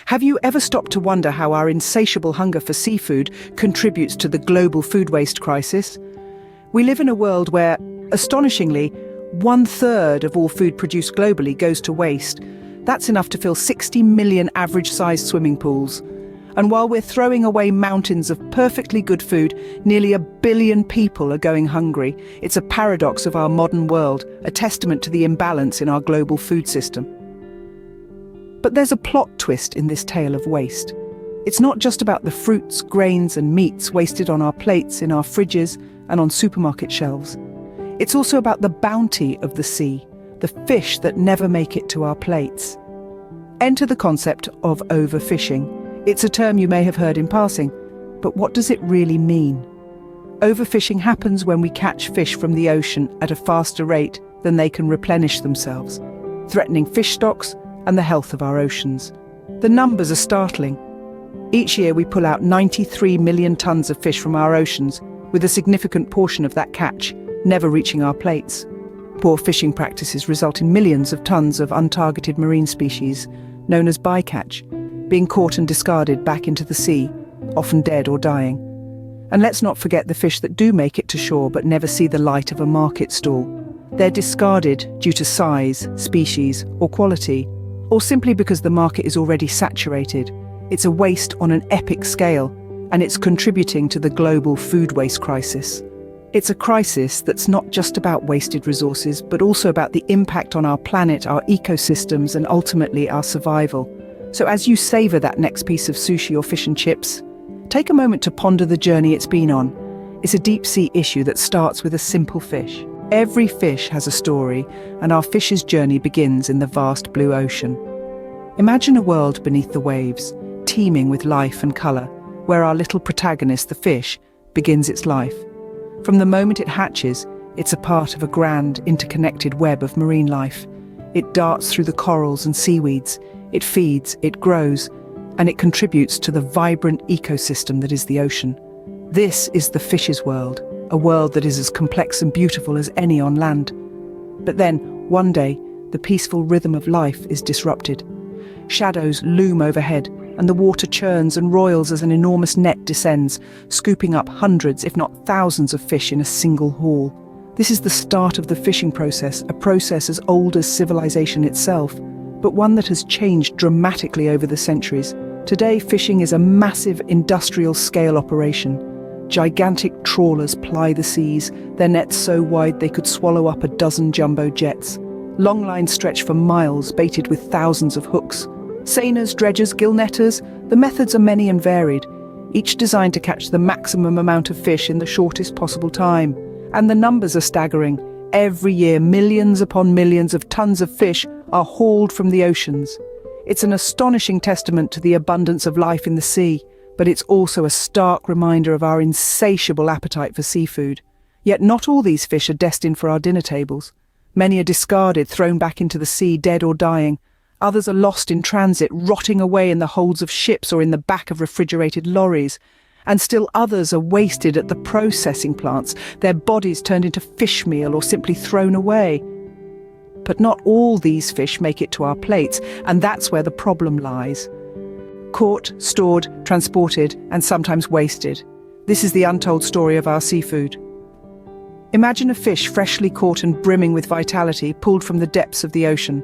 Have you ever stopped to wonder how our insatiable hunger for seafood contributes to the global food waste crisis? We live in a world where, astonishingly, 1/3 of all food produced globally goes to waste. That's enough to fill 60 million average-sized swimming pools. And while we're throwing away mountains of perfectly good food, nearly 1 billion people are going hungry. It's a paradox of our modern world, a testament to the imbalance in our global food system. But there's a plot twist in this tale of waste. It's not just about the fruits, grains and meats wasted on our plates, in our fridges and on supermarket shelves. It's also about the bounty of the sea, the fish that never make it to our plates. Enter the concept of overfishing. It's a term you may have heard in passing, but what does it really mean? Overfishing happens when we catch fish from the ocean at a faster rate than they can replenish themselves, threatening fish stocks and the health of our oceans. The numbers are startling. Each year we pull out 93 million tons of fish from our oceans, with a significant portion of that catch never reaching our plates. Poor fishing practices result in millions of tons of untargeted marine species, known as bycatch, being caught and discarded back into the sea, often dead or dying. And let's not forget the fish that do make it to shore but never see the light of a market stall. They're discarded due to size, species, or quality, or simply because the market is already saturated. It's a waste on an epic scale, and it's contributing to the global food waste crisis. It's a crisis that's not just about wasted resources, but also about the impact on our planet, our ecosystems, and ultimately our survival. So as you savor that next piece of sushi or fish and chips, take a moment to ponder the journey it's been on. It's a deep-sea issue that starts with a simple fish. Every fish has a story, and our fish's journey begins in the vast blue ocean. Imagine a world beneath the waves, teeming with life and colour, where our little protagonist, the fish, begins its life. From the moment it hatches, it's a part of a grand, interconnected web of marine life. It darts through the corals and seaweeds. It feeds, it grows, and it contributes to the vibrant ecosystem that is the ocean. This is the fish's world, a world that is as complex and beautiful as any on land. But then, one day, the peaceful rhythm of life is disrupted. Shadows loom overhead, and the water churns and roils as an enormous net descends, scooping up hundreds, if not thousands of fish in a single haul. This is the start of the fishing process, a process as old as civilization itself, but one that has changed dramatically over the centuries. Today, fishing is a massive industrial-scale operation. Gigantic trawlers ply the seas, their nets so wide they could swallow up a dozen jumbo jets. Long lines stretch for miles, baited with thousands of hooks. Seiners, dredgers, gill netters, the methods are many and varied, each designed to catch the maximum amount of fish in the shortest possible time. And the numbers are staggering. Every year, millions upon millions of tons of fish are hauled from the oceans. It's an astonishing testament to the abundance of life in the sea, but it's also a stark reminder of our insatiable appetite for seafood. Yet not all these fish are destined for our dinner tables. Many are discarded, thrown back into the sea, dead or dying. Others are lost in transit, rotting away in the holds of ships or in the back of refrigerated lorries. And still others are wasted at the processing plants, their bodies turned into fish meal or simply thrown away. But not all these fish make it to our plates, and that's where the problem lies. Caught, stored, transported, and sometimes wasted. This is the untold story of our seafood. Imagine a fish freshly caught and brimming with vitality, pulled from the depths of the ocean.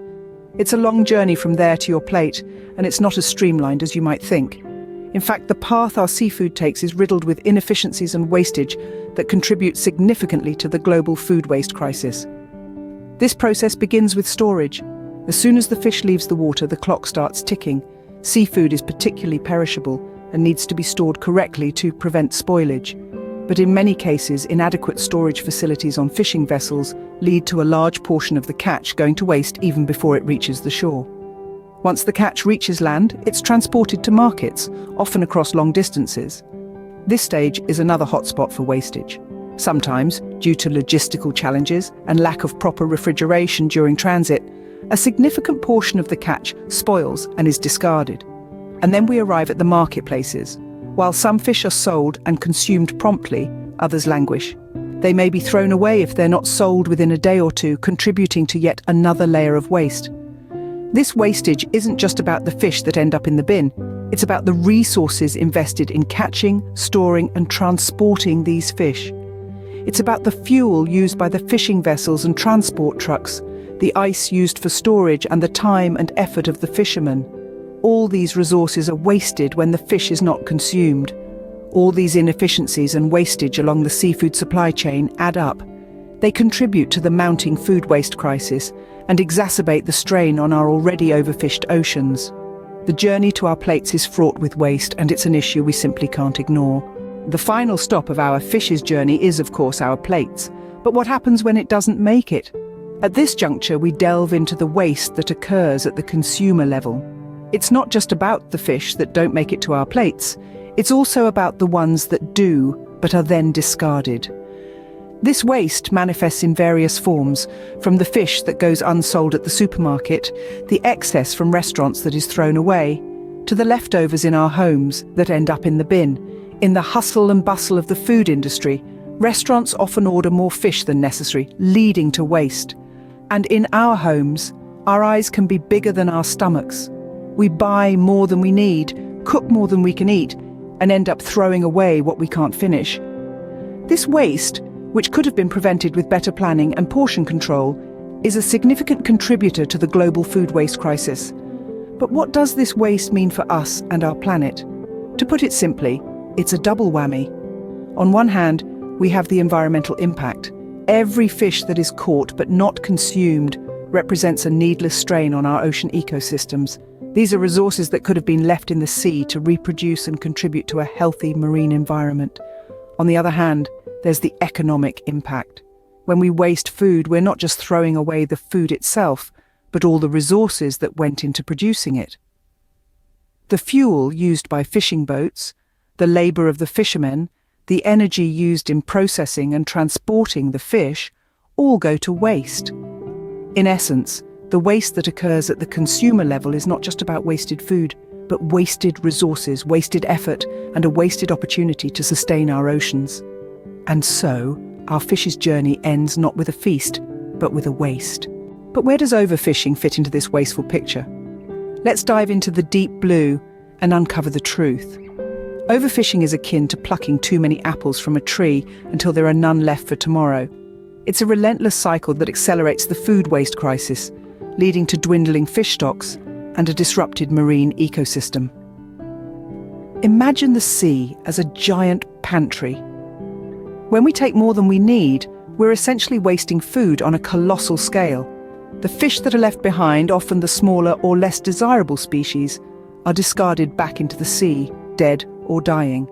It's a long journey from there to your plate, and it's not as streamlined as you might think. In fact, the path our seafood takes is riddled with inefficiencies and wastage that contribute significantly to the global food waste crisis. This process begins with storage. As soon as the fish leaves the water, the clock starts ticking. Seafood is particularly perishable and needs to be stored correctly to prevent spoilage. But in many cases, inadequate storage facilities on fishing vessels lead to a large portion of the catch going to waste even before it reaches the shore. Once the catch reaches land, it's transported to markets, often across long distances. This stage is another hotspot for wastage. Sometimes, due to logistical challenges and lack of proper refrigeration during transit, a significant portion of the catch spoils and is discarded. And then we arrive at the marketplaces. While some fish are sold and consumed promptly, others languish. They may be thrown away if they're not sold within a day or two, contributing to yet another layer of waste. This wastage isn't just about the fish that end up in the bin. It's about the resources invested in catching, storing, and transporting these fish. It's about the fuel used by the fishing vessels and transport trucks, the ice used for storage, and the time and effort of the fishermen. All these resources are wasted when the fish is not consumed. All these inefficiencies and wastage along the seafood supply chain add up. They contribute to the mounting food waste crisis and exacerbate the strain on our already overfished oceans. The journey to our plates is fraught with waste, and it's an issue we simply can't ignore. The final stop of our fish's journey is, of course, our plates. But what happens when it doesn't make it? At this juncture, we delve into the waste that occurs at the consumer level. It's not just about the fish that don't make it to our plates. It's also about the ones that do, but are then discarded. This waste manifests in various forms, from the fish that goes unsold at the supermarket, the excess from restaurants that is thrown away, to the leftovers in our homes that end up in the bin. In the hustle and bustle of the food industry, restaurants often order more fish than necessary, leading to waste. And in our homes, our eyes can be bigger than our stomachs. We buy more than we need, cook more than we can eat, and end up throwing away what we can't finish. This waste, which could have been prevented with better planning and portion control, is a significant contributor to the global food waste crisis. But what does this waste mean for us and our planet? To put it simply, it's a double whammy. On one hand, we have the environmental impact. Every fish that is caught but not consumed represents a needless strain on our ocean ecosystems. These are resources that could have been left in the sea to reproduce and contribute to a healthy marine environment. On the other hand, there's the economic impact. When we waste food, we're not just throwing away the food itself, but all the resources that went into producing it. The fuel used by fishing boats, the labor of the fishermen, the energy used in processing and transporting the fish, all go to waste. In essence, the waste that occurs at the consumer level is not just about wasted food, but wasted resources, wasted effort, and a wasted opportunity to sustain our oceans. And so, our fish's journey ends not with a feast, but with a waste. But where does overfishing fit into this wasteful picture? Let's dive into the deep blue and uncover the truth. Overfishing is akin to plucking too many apples from a tree until there are none left for tomorrow. It's a relentless cycle that accelerates the food waste crisis, leading to dwindling fish stocks and a disrupted marine ecosystem. Imagine the sea as a giant pantry. When we take more than we need, we're essentially wasting food on a colossal scale. The fish that are left behind, often the smaller or less desirable species, are discarded back into the sea, dead or dying.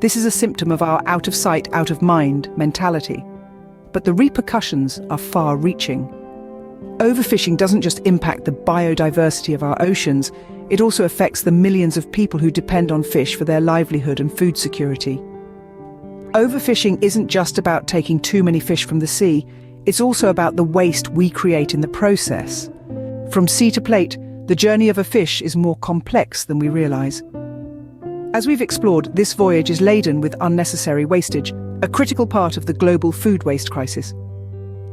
This is a symptom of our out of sight, out of mind mentality. But the repercussions are far-reaching. Overfishing doesn't just impact the biodiversity of our oceans, it also affects the millions of people who depend on fish for their livelihood and food security. Overfishing isn't just about taking too many fish from the sea, it's also about the waste we create in the process. From sea to plate, the journey of a fish is more complex than we realize. As we've explored, this voyage is laden with unnecessary wastage, a critical part of the global food waste crisis.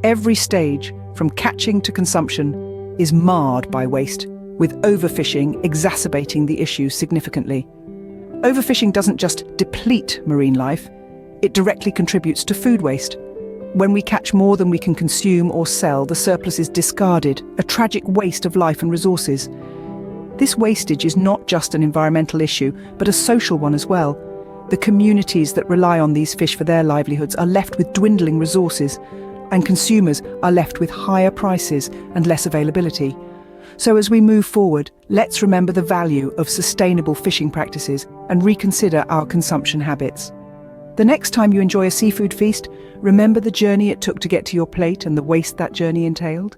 Every stage, from catching to consumption, is marred by waste, with overfishing exacerbating the issue significantly. Overfishing doesn't just deplete marine life, it directly contributes to food waste. When we catch more than we can consume or sell, the surplus is discarded, a tragic waste of life and resources. This wastage is not just an environmental issue, but a social one as well. The communities that rely on these fish for their livelihoods are left with dwindling resources, and consumers are left with higher prices and less availability. So as we move forward, let's remember the value of sustainable fishing practices and reconsider our consumption habits. The next time you enjoy a seafood feast, remember the journey it took to get to your plate and the waste that journey entailed.